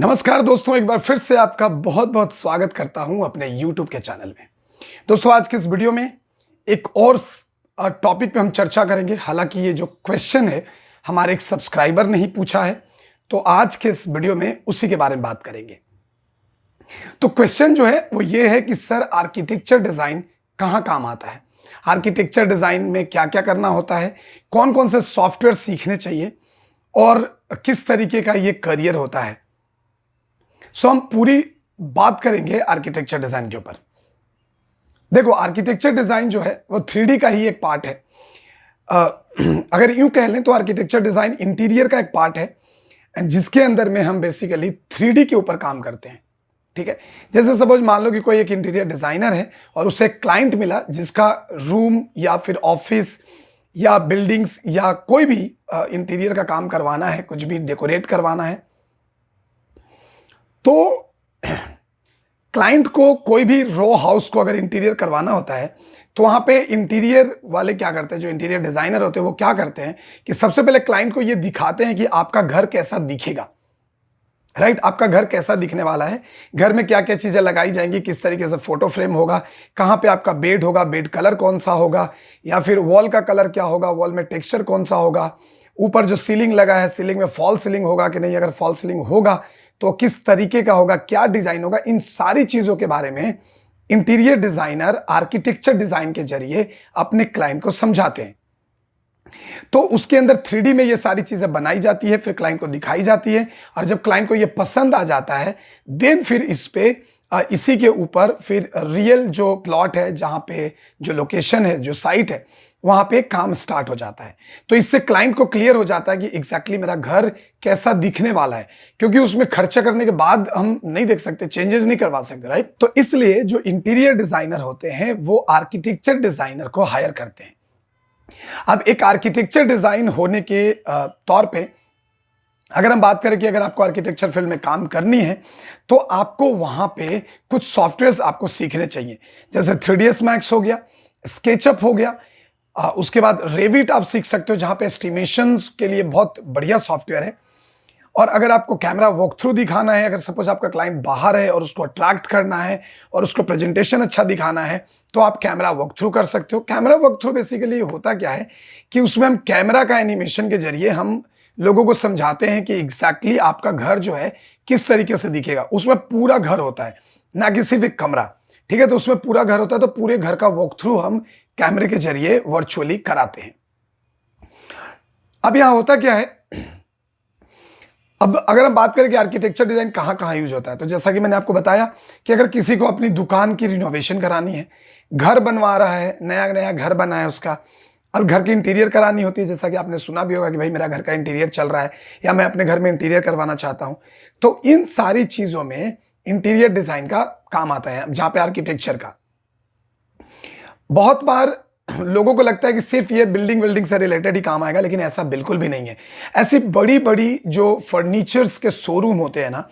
नमस्कार दोस्तों, एक बार फिर से आपका बहुत बहुत स्वागत करता हूं अपने YouTube के चैनल में। दोस्तों, आज के इस वीडियो में एक और टॉपिक पे हम चर्चा करेंगे। हालांकि ये जो क्वेश्चन है हमारे एक सब्सक्राइबर ने ही पूछा है, तो आज के इस वीडियो में उसी के बारे में बात करेंगे। तो क्वेश्चन जो है वो ये है कि सर, आर्किटेक्चर डिजाइन कहाँ काम आता है, आर्किटेक्चर डिजाइन में क्या क्या करना होता है, कौन कौन से सॉफ्टवेयर सीखने चाहिए और किस तरीके का ये करियर होता है। हम पूरी बात करेंगे आर्किटेक्चर डिजाइन के ऊपर। देखो, आर्किटेक्चर डिजाइन जो है वो 3D का ही एक पार्ट है। अगर यूं कह लें तो आर्किटेक्चर डिजाइन इंटीरियर का एक पार्ट है, जिसके अंदर में हम बेसिकली 3D के ऊपर काम करते हैं। ठीक है, जैसे सपोज मान लो कि कोई एक इंटीरियर डिजाइनर है और उसे एक क्लाइंट मिला जिसका रूम या फिर ऑफिस या बिल्डिंग्स या कोई भी इंटीरियर का काम करवाना है, कुछ भी डेकोरेट करवाना है। तो क्लाइंट को कोई भी रो हाउस को अगर इंटीरियर करवाना होता है तो वहां पे इंटीरियर वाले क्या करते हैं, जो इंटीरियर डिजाइनर होते हैं वो क्या करते हैं कि सबसे पहले क्लाइंट को ये दिखाते हैं कि आपका घर कैसा दिखेगा। राइट, आपका घर कैसा दिखने वाला है, घर में क्या क्या चीजें लगाई जाएंगी, किस तरीके से फोटो फ्रेम होगा, कहां पे आपका बेड होगा, बेड कलर कौन सा होगा, या फिर वॉल का कलर क्या होगा, वॉल में टेक्सचर कौन सा होगा, ऊपर जो सीलिंग लगा है सीलिंग में फॉल सीलिंग होगा कि नहीं, अगर फॉल सीलिंग होगा तो किस तरीके का होगा, क्या डिजाइन होगा। इन सारी चीजों के बारे में इंटीरियर डिजाइनर आर्किटेक्चर डिजाइन के जरिए अपने क्लाइंट को समझाते हैं। तो उसके अंदर 3D में ये सारी चीजें बनाई जाती है, फिर क्लाइंट को दिखाई जाती है, और जब क्लाइंट को ये पसंद आ जाता है देन फिर इसी के ऊपर फिर रियल जो प्लॉट है, जहां पे जो लोकेशन है, जो साइट है, वहां पे काम स्टार्ट हो जाता है। तो इससे क्लाइंट को क्लियर हो जाता है कि एग्जैक्टली मेरा घर कैसा दिखने वाला है, क्योंकि उसमें खर्चा करने के बाद हम नहीं देख सकते, चेंजेस नहीं करवा सकते। राइट, तो इसलिए जो इंटीरियर डिजाइनर होते हैं वो आर्किटेक्चर डिजाइनर को हायर करते हैं। अब एक आर्किटेक्चर डिजाइन होने के तौर पे अगर हम बात करें कि अगर आपको आर्किटेक्चर फील्ड में काम करनी है तो आपको वहां पे कुछ सॉफ्टवेयर्स आपको सीखने चाहिए, जैसे 3ds मैक्स हो गया, स्केचअप हो गया, उसके बाद रेविट आप सीख सकते हो, जहां पे एस्टिमेशन के लिए बहुत बढ़िया सॉफ्टवेयर है। और अगर आपको कैमरा वॉक थ्रू दिखाना है, अगर सपोज आपका क्लाइंट बाहर है और उसको अट्रैक्ट करना है और उसको प्रेजेंटेशन अच्छा दिखाना है, तो आप कैमरा वॉक थ्रू कर सकते हो। कैमरा वॉक थ्रू बेसिकली होता क्या है कि उसमें हम कैमरा का एनिमेशन के जरिए हम लोगों को समझाते हैं कि एग्जैक्टली आपका घर जो है किस तरीके से दिखेगा। उसमें पूरा घर होता है, ना कि सिर्फ एक कमरा। ठीक है, तो उसमें पूरा घर होता है, तो पूरे घर का वॉक थ्रू हम कैमरे के जरिए वर्चुअली कराते हैं। अब यहां होता क्या है, अब अगर हम बात करें कि आर्किटेक्चर डिजाइन कहां कहां यूज होता है, तो जैसा कि मैंने आपको बताया कि अगर किसी को अपनी दुकान की रिनोवेशन करानी है, घर बनवा रहा है, नया नया घर बना है उसका, और घर की इंटीरियर करानी होती है, जैसा कि आपने सुना भी होगा कि भाई मेरा घर का इंटीरियर चल रहा है या मैं अपने घर में इंटीरियर करवाना चाहता हूं, तो इन सारी चीजों में इंटीरियर डिजाइन का काम आता है, जहां पे आर्किटेक्चर का। बहुत बार लोगों को लगता है कि सिर्फ ये बिल्डिंग से रिलेटेड ही काम आएगा, लेकिन ऐसा बिल्कुल भी नहीं है। ऐसी बड़ी बड़ी जो फर्नीचर्स के शोरूम होते हैं ना,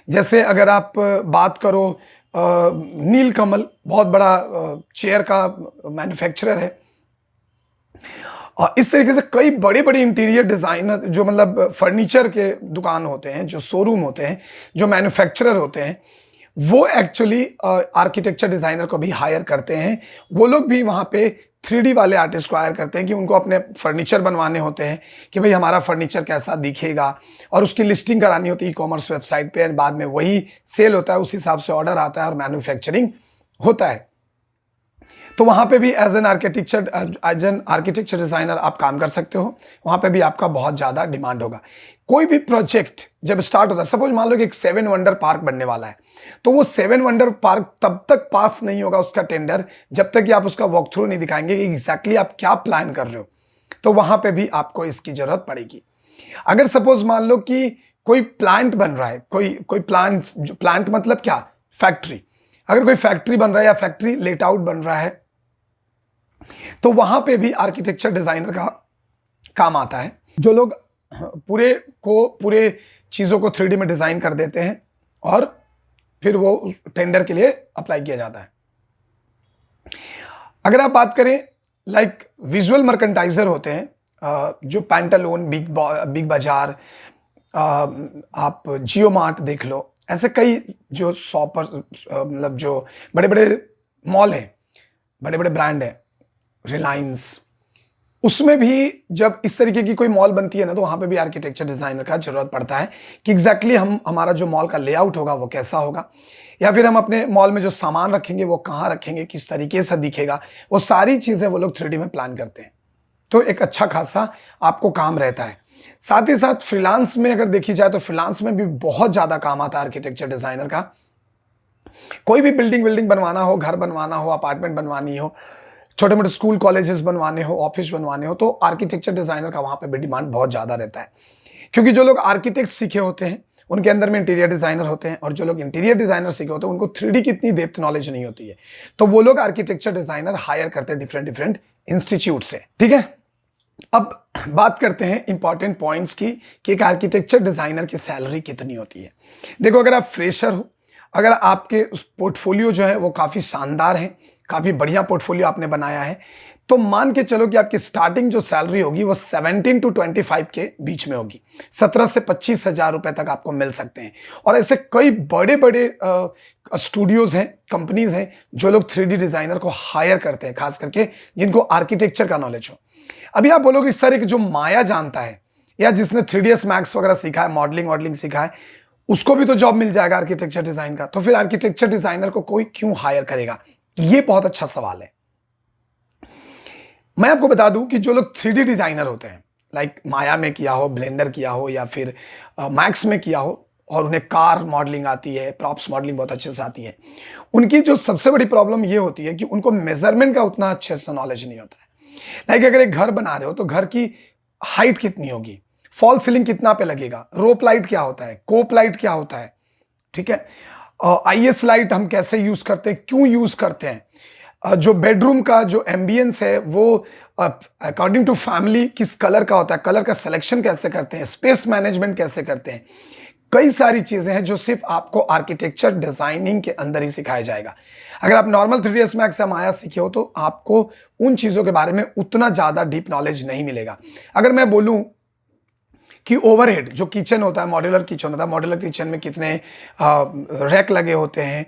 जैसे अगर आप बात करो, नीलकमल बहुत बड़ा चेयर का मैन्युफैक्चरर है, और इस तरीके से कई बड़े बड़े इंटीरियर डिजाइनर जो मतलब फर्नीचर के दुकान होते हैं, जो शोरूम होते हैं, जो मैन्युफैक्चरर होते हैं, वो एक्चुअली आर्किटेक्चर डिजाइनर को भी हायर करते हैं। वो लोग भी वहां पे 3D वाले आर्टिस्ट को हायर करते हैं कि उनको अपने फर्नीचर बनवाने होते हैं कि भाई हमारा फर्नीचर कैसा दिखेगा, और उसकी लिस्टिंग करानी होती है ई-कॉमर्स वेबसाइट पे, बाद में वही सेल होता है, उस हिसाब से ऑर्डर आता है और मैन्युफैक्चरिंग होता है। तो वहां पे भी एज एन आर्किटेक्चर डिजाइनर आप काम कर सकते हो, वहां पे भी आपका बहुत ज्यादा डिमांड होगा। कोई भी प्रोजेक्ट जब स्टार्ट होता है, सपोज मान लो कि एक 7 वंडर पार्क बनने वाला है, तो वो 7 वंडर पार्क तब तक पास नहीं होगा उसका टेंडर जब तक कि आप उसका वॉक थ्रू नहीं दिखाएंगे कि एग्जैक्टली आप क्या प्लान कर रहे हो। तो वहां पे भी आपको इसकी जरूरत पड़ेगी। अगर सपोज मान लो कि कोई प्लांट बन रहा है, कोई प्लांट मतलब क्या, फैक्ट्री, अगर कोई फैक्ट्री बन रहा है या फैक्ट्री लेटआउट बन रहा है, तो वहां पे भी आर्किटेक्चर डिजाइनर का काम आता है। जो लोग पूरे चीजों को 3D में डिजाइन कर देते हैं और फिर वो टेंडर के लिए अप्लाई किया जाता है। अगर आप बात करें लाइक विजुअल मर्केंटाइजर होते हैं, जो पैंटालून, बिग बाजार, आप जियो मार्ट देख लो, ऐसे कई जो शॉपर मतलब जो बड़े बड़े मॉल हैं, बड़े बड़े ब्रांड हैं, रिलायंस, उसमें भी जब इस तरीके की कोई मॉल बनती है ना, तो वहां पे भी आर्किटेक्चर डिजाइनर का जरूरत पड़ता है कि एग्जैक्टली हम हमारा जो मॉल का लेआउट होगा वो कैसा होगा, या फिर हम अपने मॉल में जो सामान रखेंगे वो कहाँ रखेंगे, किस तरीके से दिखेगा, वो सारी चीजें वो लोग 3D में प्लान करते हैं। तो एक अच्छा खासा आपको काम रहता है। साथ ही साथ फ्रीलांस में अगर देखी जाए तो फ्रीलांस में भी बहुत ज्यादा काम आता है आर्किटेक्चर डिजाइनर का। कोई भी बिल्डिंग विल्डिंग बनवाना हो, घर बनवाना हो, अपार्टमेंट बनवानी हो, छोटे मोटे स्कूल कॉलेजेस बनवाने हो, ऑफिस बनवाने हो, तो आर्किटेक्चर डिजाइनर का वहां पे भी डिमांड बहुत ज्यादा रहता है। क्योंकि जो लोग आर्किटेक्ट सीखे होते हैं उनके अंदर में इंटीरियर डिजाइनर होते हैं, और जो लोग इंटीरियर डिजाइनर सीखे होते हैं उनको 3D की इतनी डेप्थ नॉलेज नहीं होती है, तो वो लोग आर्किटेक्चर डिजाइनर हायर करते हैं डिफरेंट डिफरेंट इंस्टीट्यूट से। ठीक है, अब बात करते हैं इंपॉर्टेंट पॉइंट्स की कि एक आर्किटेक्चर डिजाइनर की सैलरी कितनी होती है। देखो, अगर आप फ्रेशर हो, अगर आपके पोर्टफोलियो जो है वो काफी शानदार है, काफी बढ़िया पोर्टफोलियो आपने बनाया है, तो मान के चलो कि आपकी स्टार्टिंग जो सैलरी होगी वो 17 to 25 के बीच में होगी। 17 से 25 हजार रुपए तक आपको मिल सकते हैं। और ऐसे कई बड़े बड़े स्टूडियोज हैं, कंपनीज हैं जो लोग 3D डिजाइनर को हायर करते हैं, खास करके जिनको आर्किटेक्चर का नॉलेज हो। अभी आप बोलोगे सर, एक जो माया जानता है या जिसने 3ds मैक्स वगैरह सीखा है, मॉडलिंग सीखा है, उसको भी तो जॉब मिल जाएगा आर्किटेक्चर डिजाइन का, तो फिर आर्किटेक्चर डिजाइनर को कोई क्यों हायर करेगा? ये बहुत अच्छा सवाल है। मैं आपको बता दूं कि जो लोग 3D डिजाइनर होते हैं, लाइक माया में किया हो, ब्लेंडर किया हो, या फिर मैक्स में किया हो, और उन्हें कार मॉडलिंग आती है, प्रॉप्स मॉडलिंग बहुत अच्छे से आती है, उनकी जो सबसे बड़ी प्रॉब्लम ये होती है कि उनको मेजरमेंट का उतना अच्छे से नॉलेज नहीं होता है। लाइक अगर एक घर बना रहे हो तो घर की हाइट कितनी होगी, फॉल सीलिंग कितना पे लगेगा, रोप लाइट क्या होता है, कोप लाइट क्या होता है, ठीक है, IS लाइट हम कैसे यूज करते हैं, क्यों यूज करते हैं, जो बेडरूम का जो एम्बियंस है वो अकॉर्डिंग टू फैमिली किस कलर का होता है, कलर का सिलेक्शन कैसे करते हैं, स्पेस मैनेजमेंट कैसे करते हैं, कई सारी चीजें हैं जो सिर्फ आपको आर्किटेक्चर डिजाइनिंग के अंदर ही सिखाया जाएगा। अगर आप नॉर्मल 3ds मैक्स या माया सीखे हो तो आपको उन चीजों के बारे में उतना ज्यादा डीप नॉलेज नहीं मिलेगा। अगर मैं बोलूं कि ओवरहेड जो किचन होता है, मॉड्यूलर किचन होता है, मॉड्यूलर किचन में कितने रैक लगे होते हैं,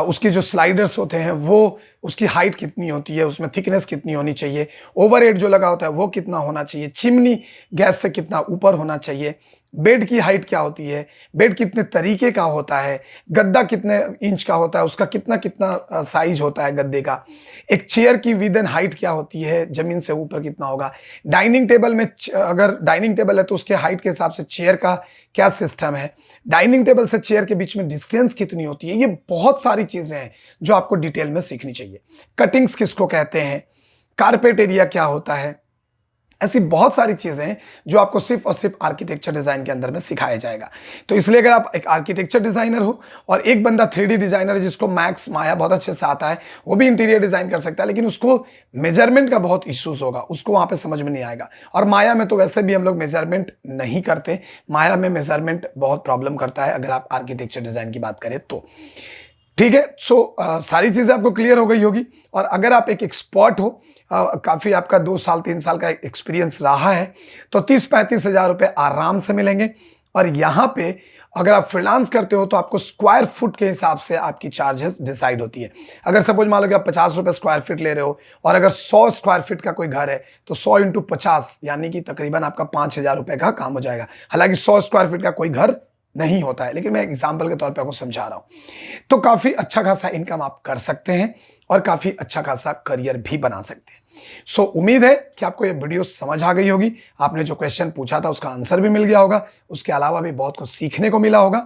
उसके जो स्लाइडर्स होते हैं वो उसकी हाइट कितनी होती है, उसमें थिकनेस कितनी होनी चाहिए, ओवरहेड जो लगा होता है वो कितना होना चाहिए, चिमनी गैस से कितना ऊपर होना चाहिए, बेड की हाइट क्या होती है, बेड कितने तरीके का होता है, गद्दा कितने इंच का होता है, उसका कितना कितना साइज होता है गद्दे का, एक चेयर की विद एंड हाइट क्या होती है, जमीन से ऊपर कितना होगा, डाइनिंग टेबल में अगर डाइनिंग टेबल है तो उसके हाइट के हिसाब से चेयर का क्या सिस्टम है, डाइनिंग टेबल से चेयर के बीच में डिस्टेंस कितनी होती है। ये बहुत सारी चीजें हैं जो आपको डिटेल में सीखनी चाहिए। कटिंग्स किसको कहते हैं, कारपेट एरिया क्या होता है, ऐसी बहुत सारी चीजें हैं जो आपको सिर्फ और सिर्फ आर्किटेक्चर डिजाइन के अंदर में सिखाया जाएगा। तो इसलिए अगर आप एक आर्किटेक्चर डिजाइनर हो और एक बंदा 3D डिजाइनर है जिसको मैक्स माया बहुत अच्छे से आता है, वो भी इंटीरियर डिजाइन कर सकता है, लेकिन उसको मेजरमेंट का बहुत इश्यूज होगा, उसको वहां पे समझ में नहीं आएगा। और माया में तो वैसे भी हम लोग मेजरमेंट नहीं करते, माया में मेजरमेंट बहुत प्रॉब्लम करता है अगर आप आर्किटेक्चर डिजाइन की बात करें तो। ठीक है, सो सारी चीजें आपको क्लियर हो गई होगी। और अगर आप एक एक्सपर्ट हो, काफी आपका 2 साल 3 साल का एक्सपीरियंस रहा है, तो 30-35 हजार रुपए आराम से मिलेंगे। और यहाँ पे अगर आप फ्रीलांस करते हो तो आपको स्क्वायर फुट के हिसाब से आपकी चार्जेस डिसाइड होती है। अगर सपोज मान लो कि आप 50 रुपए स्क्वायर फीट ले रहे हो, और अगर 100 स्क्वायर फीट का कोई घर है तो 100 इंटू 50 यानी कि तकरीबन आपका 5,000 रुपए का काम हो जाएगा। हालांकि 100 स्क्वायर फीट का कोई घर नहीं होता है, लेकिन मैं एग्जाम्पल के तौर पे आपको समझा रहा हूं। तो काफी अच्छा खासा इनकम आप कर सकते हैं और काफी अच्छा खासा करियर भी बना सकते हैं। सो उम्मीद है कि आपको ये वीडियो समझ आ गई होगी। आपने जो क्वेश्चन पूछा था उसका आंसर भी मिल गया होगा, उसके अलावा भी बहुत कुछ सीखने को मिला होगा।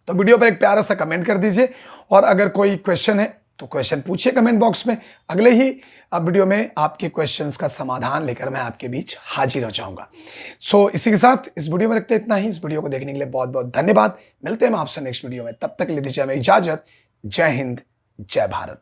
तो वीडियो पर एक प्यारा सा कमेंट कर दीजिए, और अगर कोई क्वेश्चन है तो क्वेश्चन पूछिए कमेंट बॉक्स में। अगले ही वीडियो में आपके क्वेश्चंस का समाधान लेकर मैं आपके बीच हाजिर हो जाऊंगा। सो इसी के साथ इस वीडियो में रखते इतना ही। इस वीडियो को देखने के लिए बहुत बहुत धन्यवाद। मिलते हैं हम आपसे नेक्स्ट वीडियो में, तब तक ले दीजिए हमें इजाजत। जय हिंद, जय भारत।